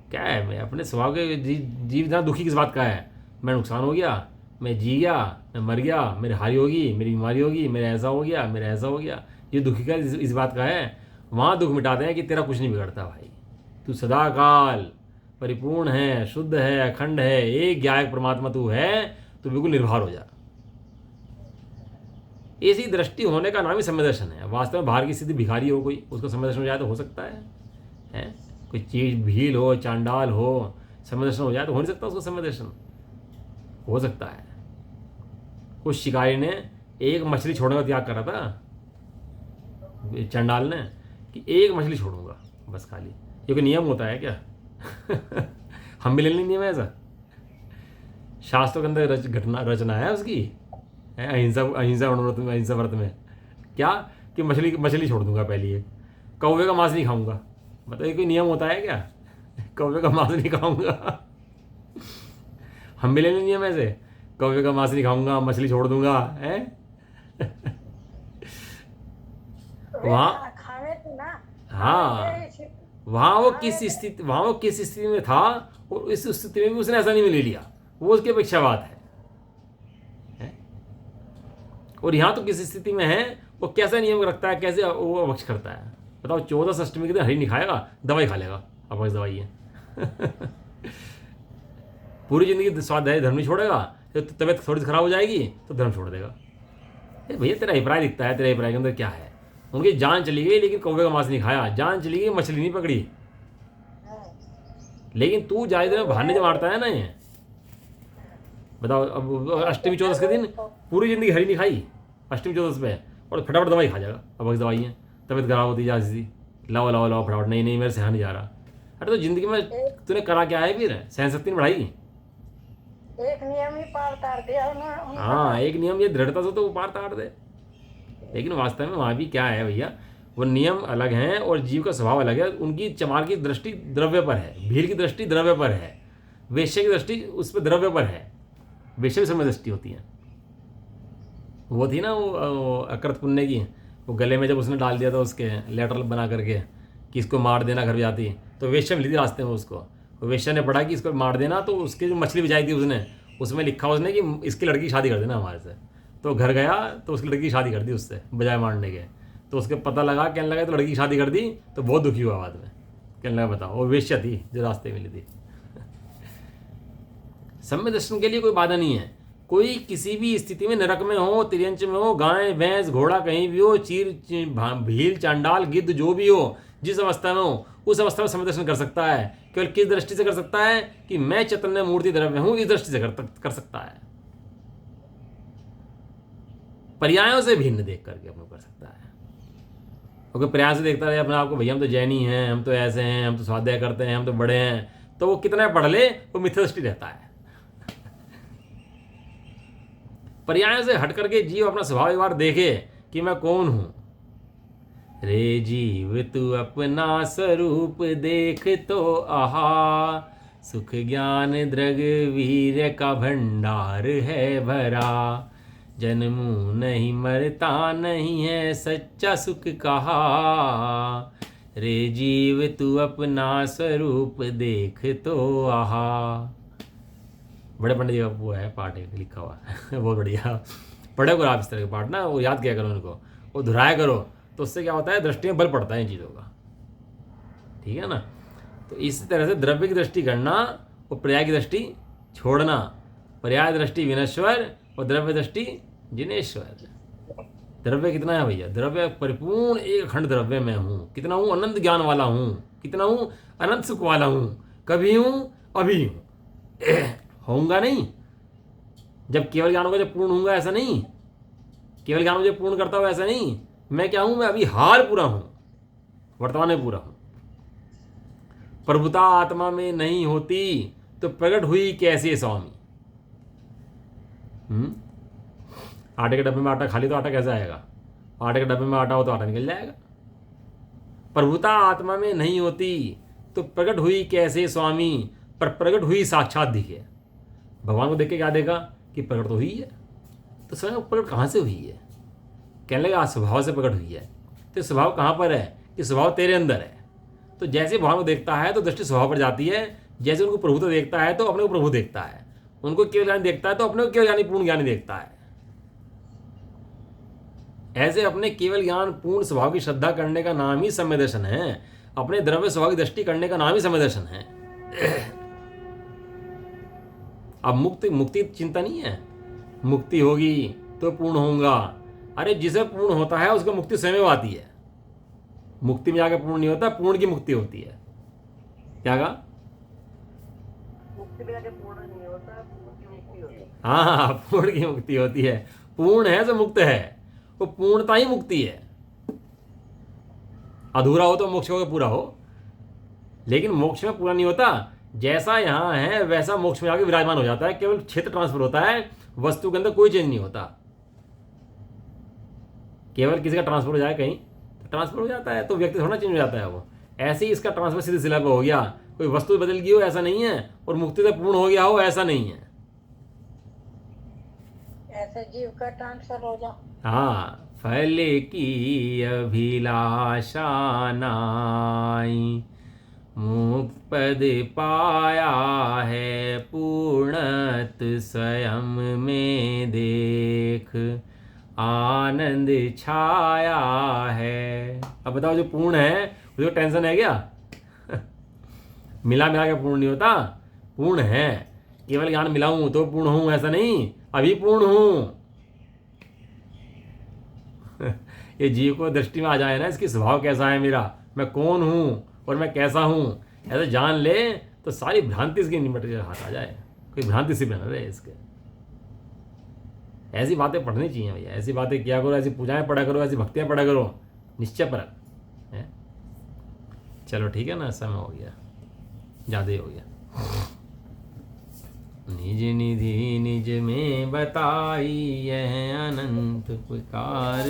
क्या है? मैं अपने स्वभाव के जीव इतना दुखी किस बात का है? मैं नुकसान हो गया, मैं जी गया, मैं मर गया, मेरी हारी होगी, मेरी बीमारी होगी, मेरा ऐसा हो गया, मेरा ऐसा हो गया, ये दुखी का इस बात का है। वहाँ दुख मिटाते हैं कि तेरा कुछ नहीं बिगड़ता भाई, तू सदा काल परिपूर्ण है, शुद्ध है, अखंड है, एक ज्ञायक परमात्मा तू है, तो बिल्कुल निर्भर हो जा। ऐसी दृष्टि होने का नाम ही समय दर्शन है। वास्तव में बाहर की स्थिति भिखारी हो कोई, उसको समय दर्शन हो जाए तो हो सकता है? कोई चीज भील हो, चांडाल हो, समय दर्शन हो जाए तो हो नहीं सकता उसको समय दर्शन? हो सकता है। उस शिकारी ने एक मछली छोड़ने का त्याग करा था, चांडाल ने, कि एक मछली छोड़ूंगा बस खाली। ये कोई नियम होता है क्या? हम भी ले लें नियम ऐसा? शास्त्रों के अंदर रचना है उसकी, अहिंसा व्रत में क्या कि मछली छोड़ दूंगा पहले, ये कौवे का मांस नहीं खाऊंगा। मतलब ये कोई नियम होता है क्या? कौवे का मांस नहीं खाऊंगा। हम भी ले लें नियम ऐसे, कौवे का मांस नहीं खाऊंगा, मछली छोड़ दूंगा, है? वहाँ खावे थे ना। हाँ, खावे थे, वहाँ वो किस स्थिति में था, और इस स्थिति में भी उसने ऐसा नहीं ले लिया, वो उसकी अपेक्षा बात है? और यहाँ तो किस स्थिति में है, वो कैसा नियम रखता है, कैसे वो अवक्ष करता है। बताओ, 14 अष्टमी के दिन हरी नहीं खाएगा, दवाई खा लेगा, अवक्ष दवाई है। पूरी जिंदगी स्वाध्याय धर्म नहीं छोड़ेगा, तो तबीयत थोड़ी सी खराब हो जाएगी तो धर्म छोड़ देगा। भैया तेरा अभिप्राय दिखता है, तेरे अभिप्राय के अंदर क्या है? उनकी जान चली गई लेकिन कौवे का मांस नहीं खाया, जान चली गई मछली नहीं पकड़ी। लेकिन तू जाए दिन भाने जो मारता है ना ये, बताओ, अब अष्टमी 14 के दिन पूरी जिंदगी हरी नहीं खाई, अष्टमी 14 पे, और फटाफट दवाई खा जाएगा। अब दवाई है, तबीयत खराब होती जा सी, लाओ लाओ लाओ फटाफट, नहीं नहीं मेरे सहन नहीं जा रहा। अरे तो जिंदगी में तूने करा क्या है फिर? सहन शक्ति नहीं बढ़ाई। एक नियम ही पार तार दिया उन्होंने। हाँ, एक नियम ये दृढ़ता से तो वो पार ताड़ दे। लेकिन वास्तव में वहाँ भी क्या है भैया, वो नियम अलग हैं और जीव का स्वभाव अलग है। उनकी चमार की दृष्टि द्रव्य पर है, भील की दृष्टि द्रव्य पर है, वेश्य की दृष्टि उस पर द्रव्य पर है। वेश्य भी समय दृष्टि होती है। वो थी ना वो अकृत पुण्य की, वो गले में जब उसने डाल दिया था उसके लेटर बना करके कि इसको मार देना घर जाती, तो वेश्या मिली थी रास्ते में उसको। वेश्या ने पढ़ा कि इसको मार देना, तो उसकी जो मछली बिछाई थी उसने, उसमें लिखा उसने कि इसकी लड़की की शादी कर देना हमारे से। तो घर गया तो उसकी लड़की की शादी कर दी उससे, बजाय मारने के। तो उसके पता लगा, कहने लगा तो लड़की की शादी कर दी, तो बहुत दुखी हुआ बाद में। कहने लगा बताओ, वो वेश्या थी जो रास्ते में मिली थी। सम्य दर्शन के लिए कोई बाधा नहीं है। कोई किसी भी स्थिति में, नरक में हो, तिर्यंच में हो, गाय भैंस घोड़ा कहीं भी हो, भील चांडाल गिद्ध जो भी हो, जिस अवस्था में हो उस अवस्था में समय दर्शन कर सकता है। केवल किस दृष्टि से कर सकता है कि मैं चैतन्य मूर्ति द्रव्य हूं, इस दृष्टि से कर सकता है। पर्यायों से भिन्न देख करके अपने कर सकता है। क्योंकि पर्याय से देखता रहे अपने आप को, भैया हम तो जैनी हैं, हम तो ऐसे हैं, हम तो स्वाध्याय करते हैं, हम तो बड़े हैं, तो वो कितना पढ़ ले वो मिथ्या दृष्टि रहता है। पर्यायों से हट करके जीव अपना स्वभाव एक बार देखे कि मैं कौन हूं। रे जीव तू अपना स्वरूप देख तो आहा, सुख ज्ञान दृग वीर का भंडार है भरा, जन्मू नहीं मरता नहीं है सच्चा सुख कहा, रे जीव तू अपना स्वरूप देख तो आहा। बड़े पंडित जी का वो है पाठ है लिखा हुआ है बहुत बढ़िया। पढ़े करो आप इस तरह के पाठ ना, वो याद किया करो उनको, वो दोहराया करो, तो उससे क्या होता है, दृष्टि में बल पड़ता है इन चीज़ों का। ठीक है ना? तो इसी तरह से द्रव्य की दृष्टि करना और पर्याय की दृष्टि छोड़ना। पर्याय दृष्टि विनश्वर और द्रव्य दृष्टि जिनेश्वर। द्रव्य कितना है भैया? द्रव्य परिपूर्ण एक अखंड द्रव्य में हूँ। कितना हूँ? अनंत ज्ञान वाला हूँ। कितना हूँ? अनंत सुख वाला हूँ। कभी हूँ अभी हूँ। होऊंगा नहीं जब केवल ज्ञान होगा, जब पूर्ण होऊंगा ऐसा नहीं। केवल ज्ञान मुझे पूर्ण करता हुआ ऐसा नहीं। मैं क्या हूं? मैं अभी हाल पूरा हूं, वर्तमान में पूरा हूं। प्रभुता आत्मा में नहीं होती तो प्रकट हुई कैसे स्वामी? आटे के डब्बे में आटा खाली तो आटा कैसे आएगा? आटे के डब्बे में आटा हो तो आटा निकल जाएगा। प्रभुता आत्मा में नहीं होती तो प्रकट हुई कैसे स्वामी? पर प्रकट हुई साक्षात दिखे। भगवान को देख के क्या देखा कि प्रकट तो हुई है। तो स्वयं प्रकट कहाँ से हुई है? कहने लगा स्वभाव से प्रकट हुई है। तो स्वभाव कहाँ पर है? कि स्वभाव तेरे अंदर है। तो जैसे भगवान को देखता है तो दृष्टि स्वभाव पर जाती है। जैसे उनको प्रभु तो देखता है तो अपने को प्रभु देखता है। उनको केवल ज्ञानी देखता है तो अपने को केवल ज्ञानी पूर्ण ज्ञानी देखता है। ऐसे अपने केवल ज्ञान पूर्ण स्वभाव की श्रद्धा करने का नाम ही सम्य दर्शन है। अपने द्रव्य स्वभाव की दृष्टि करने का नाम ही सम्य दर्शन है। अब मुक्ति चिंता नहीं है। मुक्ति होगी तो पूर्ण होऊंगा। अरे जिसे पूर्ण होता है उसको मुक्ति स्वयं आती है। मुक्ति में जाकर पूर्ण नहीं होता, पूर्ण की मुक्ति होती है। क्या कहा? मुक्ति में जाके पूर्ण नहीं होता, पूर्ण की मुक्ति होती है। हाँ, पूर्ण की मुक्ति होती है। पूर्ण है तो मुक्त है, वो पूर्णता ही मुक्ति है। अधूरा हो तो मोक्ष हो पूरा हो, लेकिन मोक्ष में पूरा नहीं होता। जैसा यहाँ है वैसा मोक्ष में आके विराजमान हो जाता है। केवल क्षेत्र ट्रांसफर होता है, वस्तु के अंदर कोई चेंज नहीं होता। केवल किसी का ट्रांसफर हो जाए कहीं तो ट्रांसफर हो जाता है, तो व्यक्ति थोड़ा चेंज हो जाता है वो। ऐसे ही इसका ट्रांसफर सीधे सिला पे हो गया। कोई वस्तु बदल गई हो ऐसा नहीं है, और मुक्ति से पूर्ण हो गया हो ऐसा नहीं है। ऐसे जीव का ट्रांसफर हो जाए। हाँ, फल की अभिलाषा नाई, मुक्त पद पाया है पूर्णत स्वयं में देख, आनंद छाया है। अब बताओ, जो पूर्ण है उसको टेंशन है क्या? मिला मिला के पूर्ण नहीं होता, पूर्ण है। केवल ज्ञान मिलाऊं तो पूर्ण हूं ऐसा नहीं, अभी पूर्ण हूं। ये जीव को दृष्टि में आ जाए ना, इसकी स्वभाव कैसा है मेरा, मैं कौन हूँ और मैं कैसा हूँ, ऐसे जान ले तो सारी भ्रांति इसकी निमट के हाथ आ जाए, कोई भ्रांति से बना रहे इसके। ऐसी बातें पढ़नी चाहिए भैया, ऐसी बातें किया करो, ऐसी पूजाएं पढ़ा करो, ऐसी भक्तियां पढ़ा करो, निश्चय पर है। चलो ठीक है ना, समय हो गया, ज़्यादा ही हो गया। निज निधि निज में बताई यह अनंत पुकार,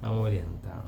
अमोरियंता।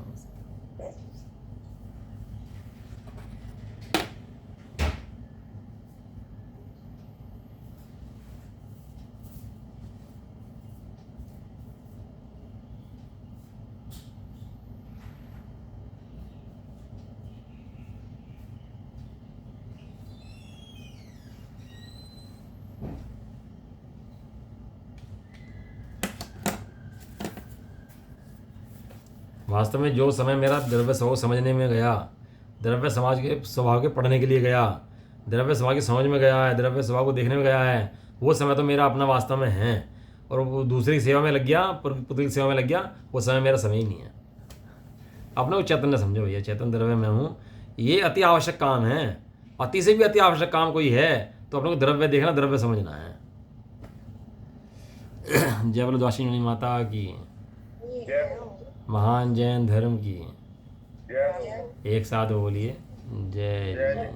वास्तव में जो समय मेरा द्रव्य स्वभाव समझने में गया, द्रव्य समाज के स्वभाव के पढ़ने के लिए गया, द्रव्य स्वभाव की समझ में गया है, द्रव्य स्वभाव को देखने में गया है, वो समय तो मेरा अपना वास्तव में है। और वो दूसरी की सेवा में लग गया, पुत्र की सेवा में लग गया, वो समय मेरा समय ही नहीं है। अपने को चैतन्य समझो भैया, चैतन्य द्रव्य में हूँ, ये अति आवश्यक काम है। अति से भी अति आवश्यक काम कोई है तो अपने को द्रव्य देखना, द्रव्य समझना है। जय बोलो द्वादशी माता की, महान जैन धर्म की। एक साथ बोलिए, जय जय।